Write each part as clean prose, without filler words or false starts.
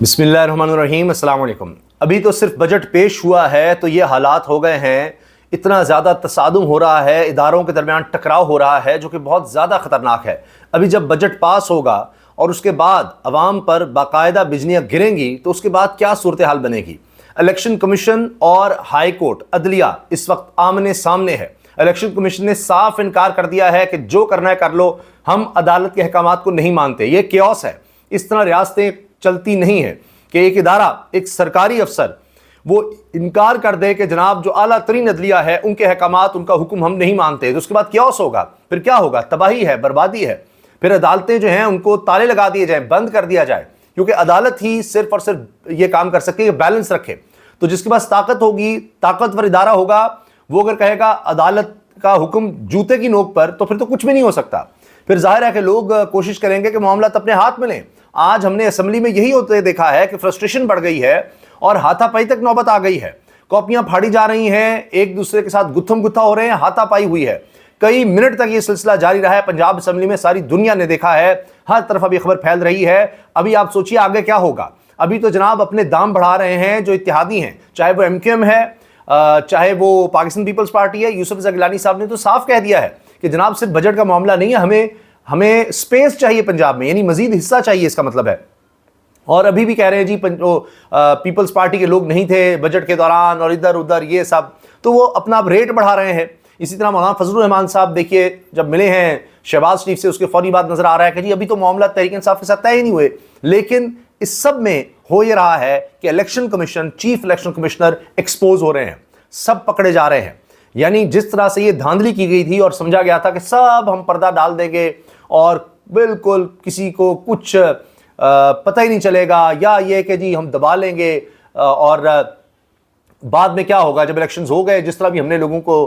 बिस्मिल्लाहिर्रहमानिर्रहीम, अस्सलाम वालेकुम। अभी तो सिर्फ बजट पेश हुआ है तो ये हालात हो गए हैं, इतना ज़्यादा तसादुम हो रहा है, इदारों के दरमियान टकराव हो रहा है जो कि बहुत ज़्यादा ख़तरनाक है। अभी जब बजट पास होगा और उसके बाद अवाम पर बाकायदा बिजलियाँ गिरेंगी तो उसके बाद क्या सूरत हाल बनेगी। इलेक्शन कमीशन और हाई कोर्ट अदलिया इस वक्त आमने सामने है। इलेक्शन कमीशन ने साफ इनकार कर दिया है कि जो करना है कर लो, हम अदालत के अहकामात को नहीं मानते। ये क्योस है, इस तरह रियासतें चलती नहीं है कि एक इदारा, एक सरकारी अफसर वो इनकार कर दे कि जनाब जो आला तरीन अदलिया है उनके अहकामात, उनका हुक्म हम नहीं मानते। तो उसके बाद क्योस होगा, फिर क्या होगा? तबाही है, बर्बादी है। फिर अदालतें जो हैं उनको ताले लगा दिए जाए, बंद कर दिया जाए, क्योंकि अदालत ही सिर्फ और सिर्फ ये काम कर सकती है कि बैलेंस रखे। तो जिसके पास ताकत होगी, ताकतवर इदारा होगा, वो अगर कहेगा अदालत का हुक्म जूते की नोक पर, तो फिर तो कुछ भी नहीं हो सकता। फिर जाहिर है कि लोग कोशिश करेंगे कि मामला अपने हाथ में लें। आज हमने असेंबली में यही होते देखा है कि फ्रस्ट्रेशन बढ़ गई है और हाथापाई तक नौबत आ गई है। कॉपियां फाड़ी जा रही हैं, एक दूसरे के साथ गुत्थम गुत्था हो रहे हैं, हाथापाई हुई है। कई मिनट तक ये सिलसिला जारी रहा है। पंजाब असेंबली में सारी दुनिया ने देखा है, हर तरफ अभी खबर फैल रही है। अभी आप सोचिए आगे क्या होगा। अभी तो जनाब अपने दाम बढ़ा रहे हैं जो इत्तेहादी हैं, चाहे वो MQM है, चाहे वो पाकिस्तान पीपल्स पार्टी है। यूसुफ ज़गलानी साहब ने तो साफ कह दिया है कि जनाब सिर्फ बजट का मामला नहीं है, हमें स्पेस चाहिए पंजाब में, यानी मजीद हिस्सा चाहिए, इसका मतलब है। और अभी भी कह रहे हैं जी पीपल्स पार्टी के लोग नहीं थे बजट के दौरान और इधर उधर ये सब, तो वो अपना रेट बढ़ा रहे हैं। इसी तरह मौलाना फजलुर रहमान साहब देखिए जब मिले हैं शहबाज शरीफ से, उसके फौरी बाद नजर आ रहा है कि जी अभी तो मामला तहरीक इंसाफ के साथ तय ही नहीं हुए। लेकिन इस सब में हो ये रहा है कि election commission, chief election commissioner expose हो रहे हैं, सब पकड़े जा रहे हैं। यानी जिस तरह से ये धांधली की गई थी और समझा गया था कि सब हम पर्दा डाल देंगे और बिल्कुल किसी को कुछ पता ही नहीं चलेगा, या ये कि जी हम दबा लेंगे, और बाद में क्या होगा जब इलेक्शंस हो गए, जिस तरह भी हमने लोगों को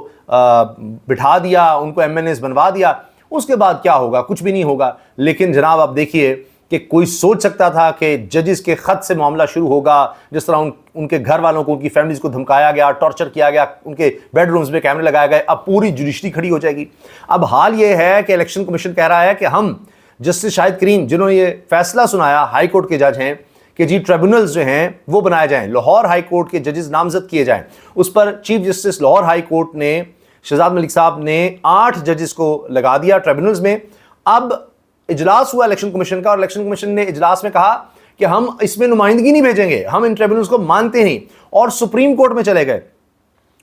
बिठा दिया, उनको MNAs बनवा दिया, उसके बाद क्या होगा? कुछ भी नहीं होगा। लेकिन जनाब आप देखिए कि कोई सोच सकता था कि जजेस के खत से मामला शुरू होगा, जिस तरह उनके घर वालों को, उनकी फैमिलीज को धमकाया गया, टॉर्चर किया गया, उनके बेडरूम्स में कैमरे लगाए गए, अब पूरी जुडिशरी खड़ी हो जाएगी। अब हाल ये है कि इलेक्शन कमीशन कह रहा है कि हम जस्टिस शाहिद करीम, जिन्होंने ये फैसला सुनाया, हाई कोर्ट के जज हैं, कि जी ट्रिब्यूनल्स जो हैं वो बनाए जाएं, लाहौर हाई कोर्ट के जजेस नामजद किए जाएं। उस पर chief justice Lahore high court ने, शहजाद मलिक साहब ने 8 जजेस को लगा दिया ट्रिब्यूनल्स में। अब इजलास हुआ इलेक्शन कमीशन का और इलेक्शन कमीशन ने इजलास में कहा कि हम इसमें नुमाइंदगी नहीं भेजेंगे, हम इन ट्रिब्यूनल्स को मानते नहीं, और सुप्रीम कोर्ट में चले गए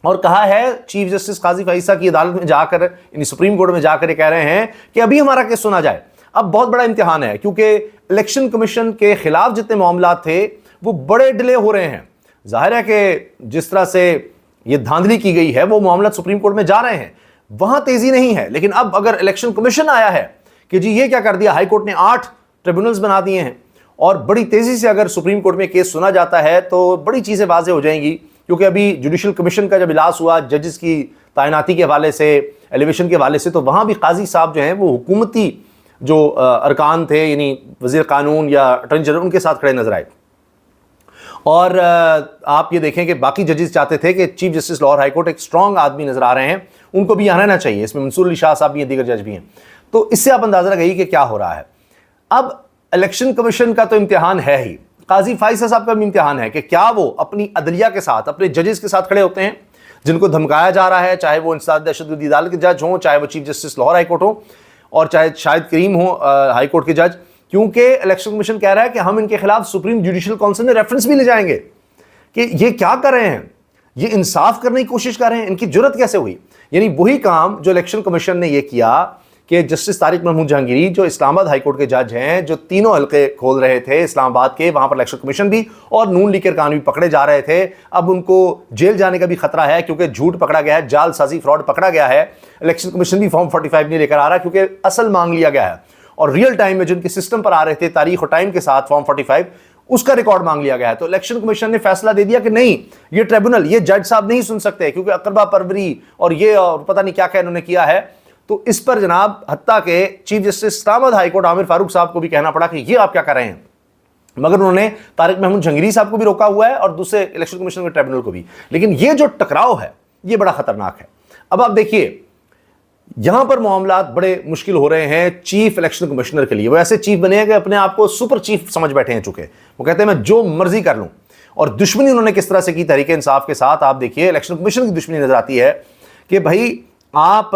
और कहा है चीफ जस्टिस काजी फईसा की अदालत में जाकर, यानी सुप्रीम कोर्ट में जाकर ये कह रहे हैं कि अभी हमारा केस सुना जाए। अब बहुत बड़ा इम्तिहान है, क्योंकि इलेक्शन कमीशन के खिलाफ जितने मामला थे वो बड़े डिले हो रहे हैं। जाहिर है कि जिस तरह से ये धांधली की गई है वो मामला सुप्रीम कोर्ट में जा रहे हैं, वहां तेजी नहीं है। लेकिन अब अगर इलेक्शन कमीशन आया है कि जी ये क्या कर दिया, हाई कोर्ट ने 8 ट्रिब्यूनल्स बना दिए हैं, और बड़ी तेजी से अगर सुप्रीम कोर्ट में केस सुना जाता है तो बड़ी चीजें वाज़ेह हो जाएंगी। क्योंकि अभी जुडिशल कमीशन का जब इजलास हुआ जजेस की तैनाती के हवाले से, एलिवेशन के हवाले से, तो वहां भी काजी साहब जो हैं वो हुकूमती जो अरकान थे, यानी वजीर कानून या अटॉर्नी जनरल, उनके साथ खड़े नजर आए। और आप ये देखें कि बाकी जजेस चाहते थे कि chief justice Lahore high court एक स्ट्रॉन्ग आदमी नजर आ रहे हैं, उनको भी यहाँ रहना चाहिए। इसमें मंसूर अली शाह साहब भी हैं, दीगर जज भी हैं। तो इससे आप अंदाजा लगाइए कि क्या हो रहा है। अब इलेक्शन कमीशन का तो इम्तिहान है ही, काजी फाइसा साहब का भी इम्तिहान है कि क्या वो अपनी अदलिया के साथ, अपने जजेस के साथ खड़े होते हैं जिनको धमकाया जा रहा है, चाहे वो इंसदाद दहशतगर्दी अदालत के जज हों, चाहे वो chief justice Lahore high court हो, और चाहे शाहिद करीम हो हाई कोर्ट के जज। क्योंकि इलेक्शन कमीशन कह रहा है कि हम इनके खिलाफ सुप्रीम जुडिशल काउंसिल में रेफरेंस भी ले जाएंगे कि ये क्या कर रहे हैं, ये इंसाफ करने की कोशिश कर रहे हैं, इनकी जुर्रत कैसे हुई। यानी वही काम जो इलेक्शन कमीशन ने ये किया कि जस्टिस तारिक महमूद जहांगीरी, जो इस्लामाबाद हाई कोर्ट के जज हैं, जो तीनों हल्के खोल रहे थे इस्लामाबाद के, वहां पर इलेक्शन कमीशन भी और नून लीग के अरकान भी पकड़े जा रहे थे। अब उनको जेल जाने का भी खतरा है, क्योंकि झूठ पकड़ा गया है, जालसाजी, फ्रॉड पकड़ा गया है। इलेक्शन कमीशन भी फॉर्म 45 नहीं लेकर आ रहा, क्योंकि असल मांग लिया गया है, और रियल टाइम में जिनके सिस्टम पर आ रहे थे तारीख और टाइम के साथ फॉर्म 45, उसका रिकॉर्ड मांग लिया गया है। तो इलेक्शन कमीशन ने फैसला दे दिया कि नहीं, ये ट्रिब्यूनल, ये जज साहब नहीं सुन सकते, क्योंकि अकरबा परवरी और ये और पता नहीं क्या क्या इन्होंने किया है। तो इस पर जनाब हत्ता के chief justice Islamabad high court Aamir Farooq साहब को भी कहना पड़ा कि ये आप क्या कर रहे हैं। मगर उन्होंने तारिक महमूद जहांगीरी साहब को भी रोका हुआ है और दूसरे इलेक्शन कमीशन के ट्रिब्यूनल को भी। लेकिन ये जो टकराव है ये बड़ा खतरनाक है। अब आप देखिए यहां पर मामलात बड़े मुश्किल हो रहे हैं चीफ इलेक्शन कमिश्नर के लिए। वो ऐसे चीफ बने हैं कि अपने आप को सुपर चीफ समझ बैठे हैं चुके। वो कहते हैं मैं जो मर्जी कर लूं। और दुश्मनी उन्होंने किस तरह से की तहरीक इंसाफ के साथ, आप देखिए इलेक्शन कमीशन की दुश्मनी नजर आती है कि भाई आप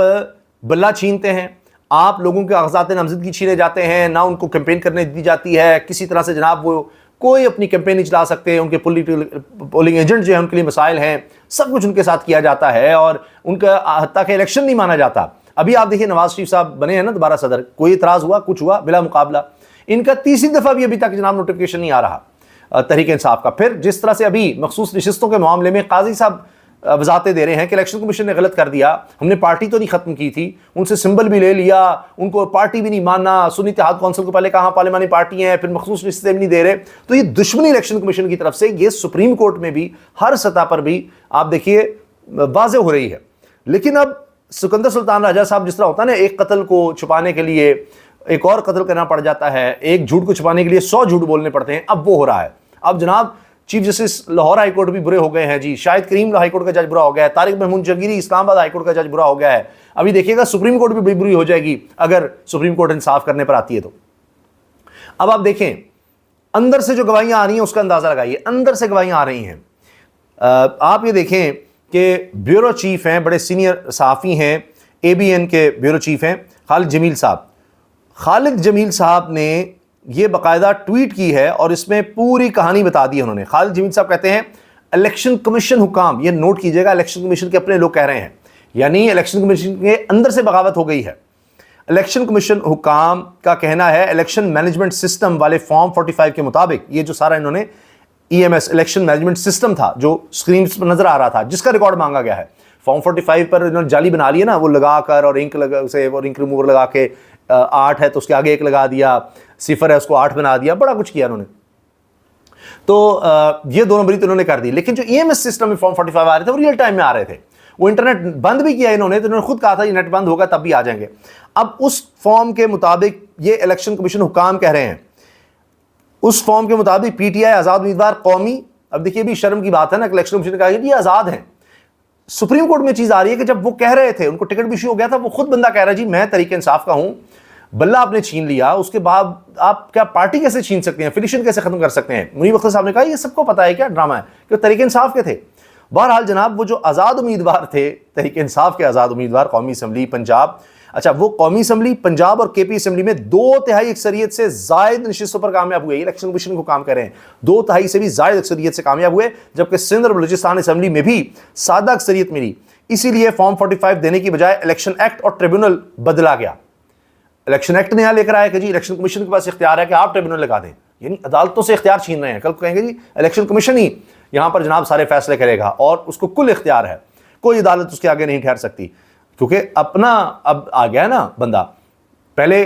बल्ला छीनते हैं, आप लोगों के कागजात नामजदगी छीने जाते हैं, ना उनको कैंपेन करने दी जाती है किसी तरह से। जनाब वो कोई अपनी कैंपेन नहीं चला सकते, उनके पोलिंग एजेंट जो है उनके लिए मसाइल हैं, सब कुछ उनके साथ किया जाता है और उनका हत्ता के इलेक्शन नहीं माना जाता। अभी आप देखिए नवाज शरीफ साहब बने हैं ना दोबारा सदर, कोई इतराज हुआ, कुछ हुआ, बिला मुकाबला। इनका तीसरी दफा भी अभी तक जनाब नोटिफिकेशन नहीं आ रहा तहरीक इंसाफ का। फिर जिस तरह से अभी मखसूस नशिस्तों के मामले में काजी साहब वजाते दे रहे हैं कि इलेक्शन कमीशन ने गलत कर दिया, हमने पार्टी तो नहीं खत्म की थी, उनसे सिंबल भी ले लिया, उनको पार्टी भी नहीं मानना, सुन्नी इत्तेहाद कौंसिल को पहले कहा पार्लिमानी पार्टी है, फिर मखसूस नशिस्तें भी नहीं दे रहे। तो ये दुश्मनी इलेक्शन कमीशन की तरफ से ये सुप्रीम कोर्ट में भी हर सतह पर भी आप देखिए वाज़ेह हो रही है। लेकिन अब सिकंदर सुल्तान राजा साहब जिस तरह होता है ना, एक कत्ल को छुपाने के लिए एक और कत्ल करना पड़ जाता है, एक झूठ को छुपाने के लिए 100 झूठ बोलने पड़ते हैं, अब वो हो रहा है। अब जनाब chief justice Lahore high court भी बुरे हो गए हैं जी, शाहिद करीम हाई कोर्ट का जज बुरा हो गया है, तारिक महमूद जहांगीरी इस्लामाबाद हाई कोर्ट का जज बुरा हो गया है। अभी देखिएगा सुप्रीम कोर्ट भी बड़ी बुरी हो जाएगी अगर सुप्रीम कोर्ट इंसाफ करने पर आती है तो। अब आप देखें अंदर से जो गवाहियां आ रही हैं उसका अंदाजा लगाइए, अंदर से गवाहियां आ रही हैं। आप ये देखें कि ब्यूरो चीफ हैं, बड़े सीनियर सहाफ़ी हैं, ABN के ब्यूरो चीफ हैं खालिद जमील साहब। खालिद जमील साहब ने ये बाकायदा ट्वीट की है और इसमें पूरी कहानी बता दी है उन्होंने। खालिद जमील साहब कहते हैं इलेक्शन कमीशन हुकाम, ये नोट कीजिएगा, इलेक्शन कमीशन के अपने लोग कह रहे हैं, यानी इलेक्शन कमीशन के अंदर से बगावत हो गई है। इलेक्शन कमीशन हुकाम का कहना है इलेक्शन मैनेजमेंट सिस्टम वाले फॉर्म 45 के मुताबिक, ये जो सारा इन्होंने EMS इलेक्शन मैनेजमेंट सिस्टम था जो स्क्रीन पर नजर आ रहा था, जिसका रिकॉर्ड मांगा गया है, फॉर्म 45 पर इन्होंने जाली बना लिया ना, वो लगा कर और इंक लगा उसे और इंक रिमूवर लगा के 8 है तो उसके आगे 1 लगा दिया, 0 है उसको 8 बना दिया, बड़ा कुछ किया उन्होंने। तो ये दो नंबरी तो उन्होंने कर दी। लेकिन जो EMS सिस्टम में फॉर्म 45 आ रहे थे वो रियल टाइम में आ रहे थे, वो इंटरनेट बंद भी किया इन्होंने, तो इन्होंने खुद कहा था ये नेट बंद होगा तब भी आ जाएंगे। अब उस फॉर्म के मुताबिक ये इलेक्शन कमीशन हुकाम कह रहे हैं, उस फॉर्म के मुताबिक PTI आजाद उम्मीदवार कौमी, अब देखिए भी शर्म की बात है ना, इलेक्शन कमीशन ने कहा ये आजाद हैं। सुप्रीम कोर्ट में चीज आ रही है कि जब वो कह रहे थे, उनको टिकट भी इशू हो गया था, वो खुद बंदा कह रहा है जी मैं तहरीक इंसाफ का हूं, बल्ला आपने छीन लिया, उसके बाद आप क्या पार्टी कैसे छीन सकते हैं, फिलिशन कैसे खत्म कर सकते हैं। मुनीब अख्तर साहब ने कहा ये सबको पता है क्या ड्रामा है, कि तहरीक इंसाफ के थे। बहरहाल जनाब वो जो आज़ाद उम्मीदवार थे, तहरीक इंसाफ के आज़ाद उम्मीदवार कौमी असम्बली पंजाब, अच्छा वो कौमी असम्बली पंजाब और KP असम्बली में 2/3 अक्सरियत से जायद नशिस्तों पर कामयाब हुए। इलेक्शन कमीशन को काम कर रहे हैं, 2/3 से भी जायद अक्सरियत से कामयाब हुए, जबकि सिंध और बलूचिस्तान असम्बली में भी सादा अक्सरियत मिली। इसीलिए फॉर्म 45 देने की बजाय इलेक्शन एक्ट और ट्रिब्यूनल बदला गया। इलेक्शन एक्ट नया लेकर आया कि जी इलेक्शन कमीशन के पास इख्तियार है कि आप ट्रिब्यूनल लगा दें, यानी अदालतों से इख्तियार छीन रहे हैं। कल कहेंगे जी इलेक्शन कमीशन ही यहां पर जनाब सारे फैसले करेगा और उसको कुल इख्तियार है, कोई अदालत उसके आगे नहीं ठहर सकती, क्योंकि अपना अब आ गया ना बंदा। पहले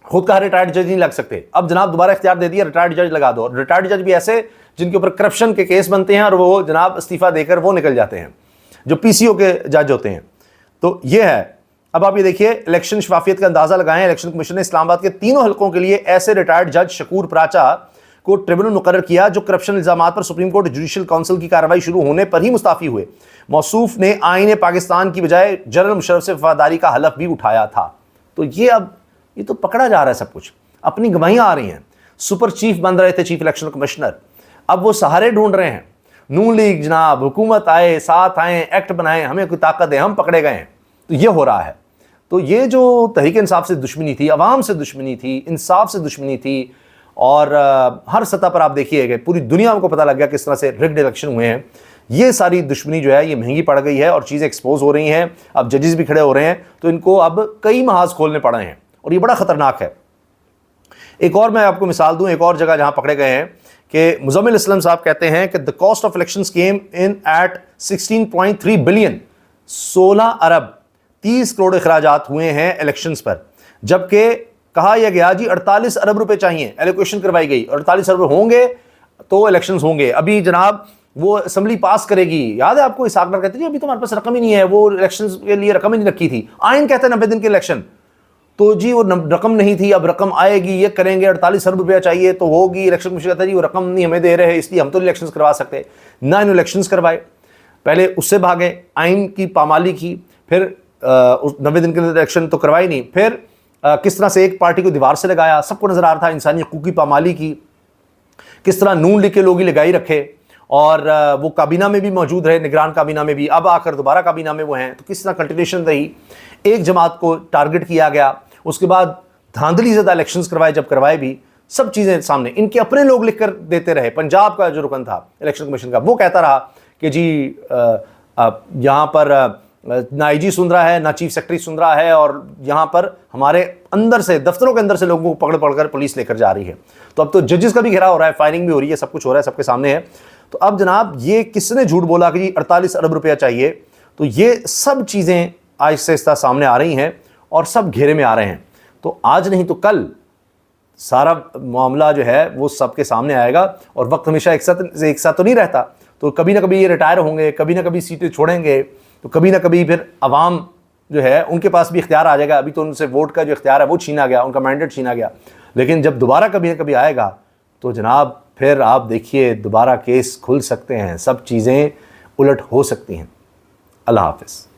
खुद का रिटायर्ड जज नहीं लग सकते, अब जनाब दोबारा इख्तियार दे दिया रिटायर्ड जज लगा दो। रिटायर्ड जज भी ऐसे जिनके ऊपर करप्शन के केस बनते हैं और वो जनाब इस्तीफा देकर वो निकल जाते हैं, जो PCO के जज होते हैं। तो ये है। अब आप ये देखिए इलेक्शन शफाफियत का अंदाजा लगाएं। इलेक्शन कमीशन ने इस्लामाबाद के 3 हलकों के लिए ऐसे रिटायर्ड जज शकूर प्राचा को ट्रिब्यूनल मुकर्रर किया जो करप्शन इल्जाम पर सुप्रीम कोर्ट जुडिशल काउंसिल की कार्रवाई शुरू होने पर ही मुस्ताफी हुए। मौसूफ ने आईन पाकिस्तान की बजाय जनरल मुशर्रफ से वफादारी का हलफ भी उठाया था। तो ये अब ये तो पकड़ा जा रहा है सब कुछ, अपनी गवाहियां आ रही हैं। सुपर चीफ बन रहे थे चीफ इलेक्शन कमिश्नर, अब वो सहारे ढूंढ रहे हैं। नून लीग जनाब हुकूमत आए, साथ आए, एक्ट बनाए, हमें कोई ताकत दे, हम पकड़े गए हैं। तो ये हो रहा है। तो ये जो तहरीक इंसाफ से दुश्मनी थी, अवाम से दुश्मनी थी, इंसाफ से दुश्मनी थी, और हर सतह पर आप देखिए पूरी दुनिया को पता लग गया किस तरह से रिग्ड इलेक्शन हुए हैं। ये सारी दुश्मनी जो है ये महंगी पड़ गई है और चीज़ें एक्सपोज हो रही हैं। अब जजेस भी खड़े हो रहे हैं, तो इनको अब कई महाज खोलने पड़ रहे हैं और ये बड़ा ख़तरनाक है। एक और मैं आपको मिसाल दूं, एक और जगह जहां पकड़े गए हैं कि मुज़म्मिल इस्लाम साहब कहते हैं कि the cost of elections came in at 16.3 billion, 16 अरब 30 करोड़ अखराजात हुए हैं इलेक्शंस पर, जबकि कहा यह गया जी 48 अरब रुपए चाहिए, एलोकेशन करवाई गई, 48 अरब होंगे तो इलेक्शंस होंगे। अभी जनाब वो असेंबली पास करेगी, याद है आपको, इसाक डार कहते थे अभी तो हमारे पास रकम ही नहीं है, वो इलेक्शंस के लिए रकम ही नहीं रखी थी। आइन कहते हैं 90 दिन के इलेक्शन, तो जी वो रकम नहीं थी, अब रकम आएगी, ये करेंगे, 48 अरब रुपया चाहिए तो होगी। इलेक्शन कमीशन कहता है जी वो रकम नहीं हमें दे रहे हैं, इसलिए हम तो इलेक्शंस करवा सकते ना। इन इलेक्शंस करवाए, पहले उससे भागे, आइन की पामाली की, फिर उस 90 दिन के अंदर इलेक्शन तो करवाई नहीं, फिर किस तरह से एक पार्टी को दीवार से लगाया, सबको नज़र आ रहा था इंसानी हकूक़ की पामाली की, किस तरह नून लिख के लोग ही लगाई रखे, और वो काबीना में भी मौजूद रहे, निगरान काबीना में भी, अब आकर दोबारा काबीना में वो हैं, तो किस तरह कंटिन्यूशन रही, एक जमात को टारगेट किया गया, उसके बाद धांधली ज़्यादा इलेक्शंस करवाए, जब करवाए भी सब चीज़ें सामने, इनके अपने लोग लिख कर देते रहे। पंजाब का जो रुकन था इलेक्शन कमीशन का, वो कहता रहा कि जी यहाँ पर ना आईजी सुन रहा है, ना चीफ सेक्रेटरी सुन रहा है, और यहाँ पर हमारे अंदर से, दफ्तरों के अंदर से लोगों को पकड़ कर पुलिस लेकर जा रही है। तो अब तो जजेस का भी घेराव हो रहा है, फायरिंग भी हो रही है, सब कुछ हो रहा है, सबके सामने है। तो अब जनाब ये किसने झूठ बोला कि जी 48 अरब रुपया चाहिए, तो ये सब चीज़ें आहिस्ता आहिस्ता सामने आ रही हैं और सब घेरे में आ रहे हैं। तो आज नहीं तो कल सारा मामला जो है वो सबके सामने आएगा, और वक्त हमेशा एक साथ तो नहीं रहता, तो कभी ना कभी ये रिटायर होंगे, कभी ना कभी सीटें छोड़ेंगे, तो कभी ना कभी फिर अवाम जो है उनके पास भी इख्तियार आ जाएगा। अभी तो उनसे वोट का जो इख्तियार है वो छीना गया, उनका मैंडेट छीना गया, लेकिन जब दोबारा कभी ना कभी आएगा तो जनाब फिर आप देखिए दोबारा केस खुल सकते हैं, सब चीज़ें उलट हो सकती हैं। अल्लाह हाफ़िज़।